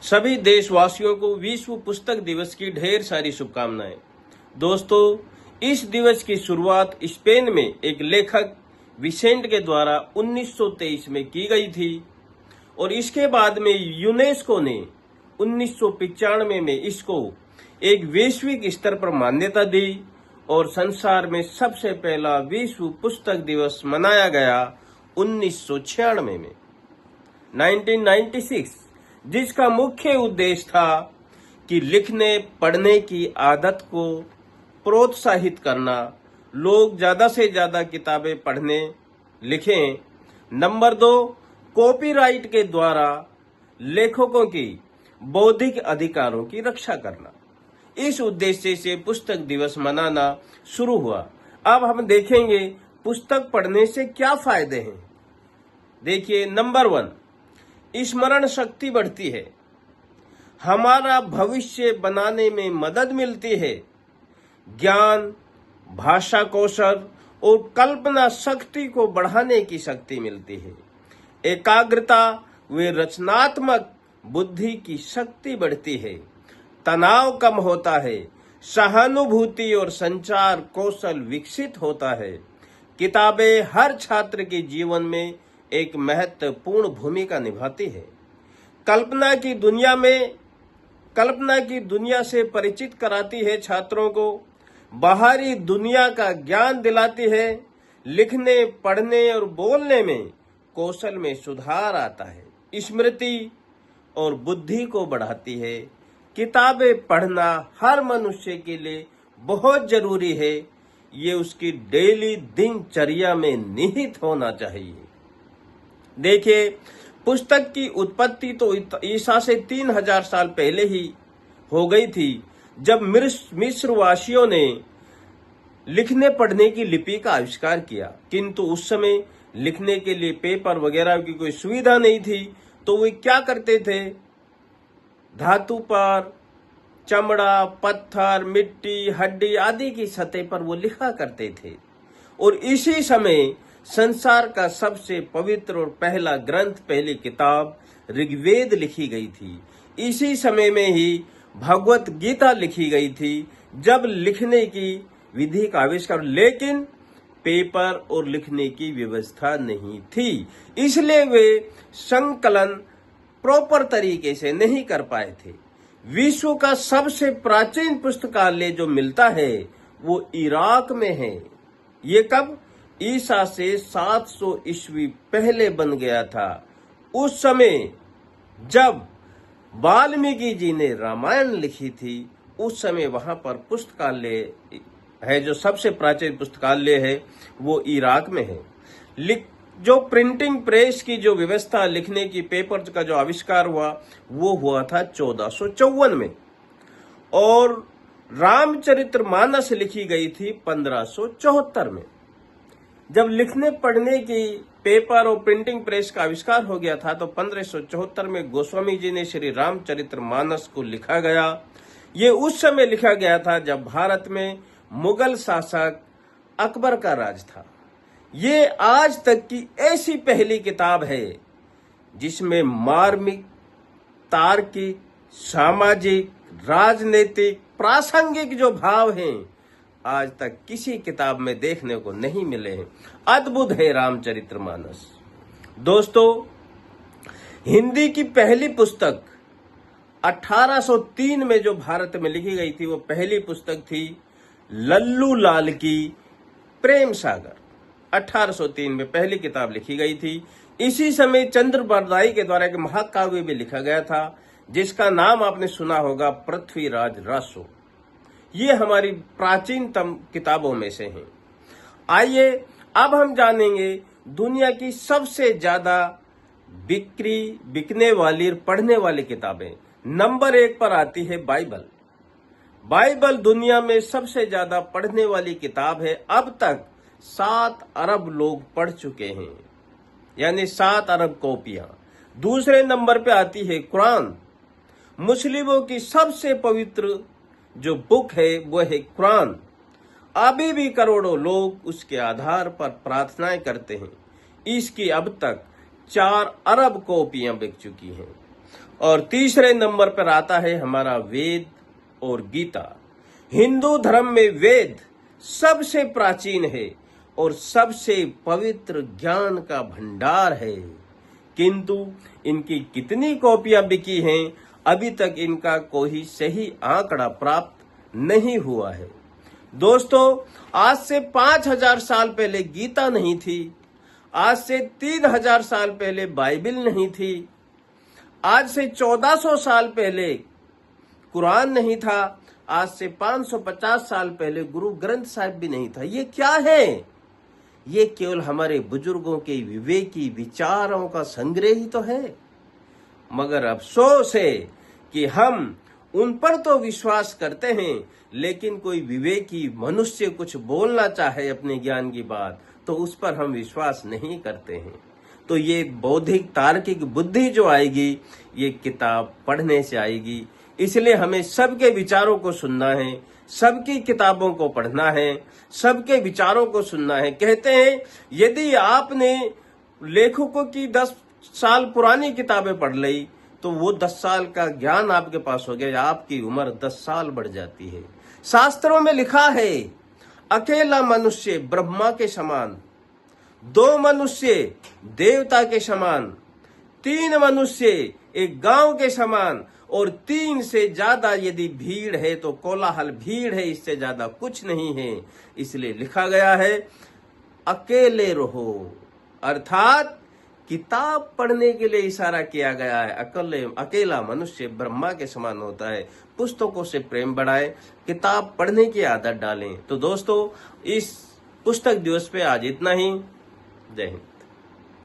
सभी देशवासियों को विश्व पुस्तक दिवस की ढेर सारी शुभकामनाएं। दोस्तों, इस दिवस की शुरुआत स्पेन में एक लेखक विसेंट के द्वारा 1923 में की गई थी और इसके बाद में यूनेस्को ने 1995 में इसको एक वैश्विक स्तर पर मान्यता दी और संसार में सबसे पहला विश्व पुस्तक दिवस मनाया गया 1996 में 1996, जिसका मुख्य उद्देश्य था कि लिखने पढ़ने की आदत को प्रोत्साहित करना, लोग ज्यादा से ज्यादा किताबें पढ़ने लिखें। नंबर 2, कॉपीराइट के द्वारा लेखकों की बौद्धिक अधिकारों की रक्षा करना। इस उद्देश्य से पुस्तक दिवस मनाना शुरू हुआ। अब हम देखेंगे पुस्तक पढ़ने से क्या फायदे हैं। देखिए, नंबर 1, स्मरण शक्ति बढ़ती है, हमारा भविष्य बनाने में मदद मिलती है। ज्ञान, भाषा कौशल और कल्पना शक्ति को बढ़ाने की शक्ति मिलती है। एकाग्रता व रचनात्मक बुद्धि की शक्ति बढ़ती है। तनाव कम होता है, सहानुभूति और संचार कौशल विकसित होता है। किताबें हर छात्र के जीवन में एक महत्वपूर्ण भूमिका निभाती है। कल्पना की दुनिया से परिचित कराती है, छात्रों को बाहरी दुनिया का ज्ञान दिलाती है। लिखने, पढ़ने और बोलने में कौशल में सुधार आता है। स्मृति और बुद्धि को बढ़ाती है। किताबें पढ़ना हर मनुष्य के लिए बहुत जरूरी है। ये उसकी डेली दिनचर्या में निहित होना चाहिए। देखिए, पुस्तक की उत्पत्ति तो ईसा से 3000 साल पहले ही हो गई थी, जब मिस्रवासियों ने लिखने पढ़ने की लिपि का आविष्कार किया। किंतु उस समय लिखने के लिए पेपर वगैरह की कोई सुविधा नहीं थी, तो वे क्या करते थे, धातु पर, चमड़ा, पत्थर, मिट्टी, हड्डी आदि की सतह पर वो लिखा करते थे। और इसी समय संसार का सबसे पवित्र और पहला ग्रंथ, पहली किताब ऋग्वेद लिखी गई थी। इसी समय में ही भगवत गीता लिखी गई थी, जब लिखने की विधि का आविष्कार, लेकिन पेपर और लिखने की व्यवस्था नहीं थी, इसलिए वे संकलन प्रॉपर तरीके से नहीं कर पाए थे। विश्व का सबसे प्राचीन पुस्तकालय जो मिलता है वो इराक में है। ये कब? ईसा से 700 ईस्वी पहले बन गया था। उस समय जब वाल्मीकि जी ने रामायण लिखी थी, उस समय वहां पर पुस्तकालय है, जो सबसे प्राचीन पुस्तकालय है वो इराक में है। जो प्रिंटिंग प्रेस की जो व्यवस्था, लिखने की पेपर का जो आविष्कार हुआ, वो हुआ था 1454 में, और रामचरितमानस लिखी गई थी 1574 में। जब लिखने पढ़ने की पेपर और प्रिंटिंग प्रेस का आविष्कार हो गया था, तो 1574 में गोस्वामी जी ने श्री रामचरितमानस को लिखा गया। ये उस समय लिखा गया था जब भारत में मुगल शासक अकबर का राज था। ये आज तक की ऐसी पहली किताब है जिसमें मार्मिक, तार्किक, सामाजिक, राजनीतिक, प्रासंगिक जो भाव हैं, आज तक किसी किताब में देखने को नहीं मिले हैं। अद्भुत है रामचरितमानस। दोस्तों, हिंदी की पहली पुस्तक 1803 में जो भारत में लिखी गई थी, वो पहली पुस्तक थी लल्लू लाल की प्रेम सागर। 1803 में पहली किताब लिखी गई थी। इसी समय चंद्र बरदाई के द्वारा एक महाकाव्य भी लिखा गया था, जिसका नाम आपने सुना होगा, पृथ्वीराज रासो। ये हमारी प्राचीनतम किताबों में से हैं। आइए अब हम जानेंगे दुनिया की सबसे ज्यादा बिकने वाली और पढ़ने वाली किताबें। नंबर 1 पर आती है बाइबल। बाइबल दुनिया में सबसे ज्यादा पढ़ने वाली किताब है। अब तक 7 अरब लोग पढ़ चुके हैं, यानी 7 अरब कॉपियां। दूसरे नंबर पे आती है कुरान। मुस्लिमों की सबसे पवित्र जो बुक है वो है कुरान। अभी भी करोड़ों लोग उसके आधार पर प्रार्थनाएं करते हैं। इसकी अब तक 4 अरब कॉपियां बिक चुकी हैं। और तीसरे नंबर पर आता है हमारा वेद और गीता। हिंदू धर्म में वेद सबसे प्राचीन है और सबसे पवित्र ज्ञान का भंडार है, किंतु इनकी कितनी कॉपियां बिकी हैं अभी तक इनका कोई सही आंकड़ा प्राप्त नहीं हुआ है। दोस्तों, आज से 5000 साल पहले गीता नहीं थी, आज से 3000 साल पहले बाइबिल नहीं थी, आज से 1400 साल पहले कुरान नहीं था, आज से 550 साल पहले गुरु ग्रंथ साहिब भी नहीं था। ये क्या है? ये केवल हमारे बुजुर्गों के विवेकी विचारों का संग्रह ही तो है। मगर अफसोस है कि हम उन पर तो विश्वास करते हैं, लेकिन कोई विवेकी मनुष्य कुछ बोलना चाहे अपने ज्ञान की बात तो उस पर हम विश्वास नहीं करते हैं। तो ये बौद्धिक तार्किक बुद्धि जो आएगी ये किताब पढ़ने से आएगी। इसलिए हमें सबके विचारों को सुनना है, सबकी किताबों को पढ़ना है, सबके विचारों को सुनना है। कहते हैं यदि आपने लेखकों की 10 साल पुरानी किताबें पढ़ ली तो वो 10 साल का ज्ञान आपके पास हो गया, आपकी उम्र 10 साल बढ़ जाती है। शास्त्रों में लिखा है अकेला मनुष्य ब्रह्मा के समान, 2 मनुष्य देवता के समान, 3 मनुष्य एक गांव के समान, और 3 से ज्यादा यदि भीड़ है तो कोलाहल भीड़ है, इससे ज्यादा कुछ नहीं है। इसलिए लिखा गया है अकेले रहो, अर्थात किताब पढ़ने के लिए इशारा किया गया है। अकेला मनुष्य ब्रह्मा के समान होता है। पुस्तकों से प्रेम बढ़ाएं, किताब पढ़ने की आदत डालें। तो दोस्तों, इस पुस्तक दिवस पे आज इतना ही। जय हिंद।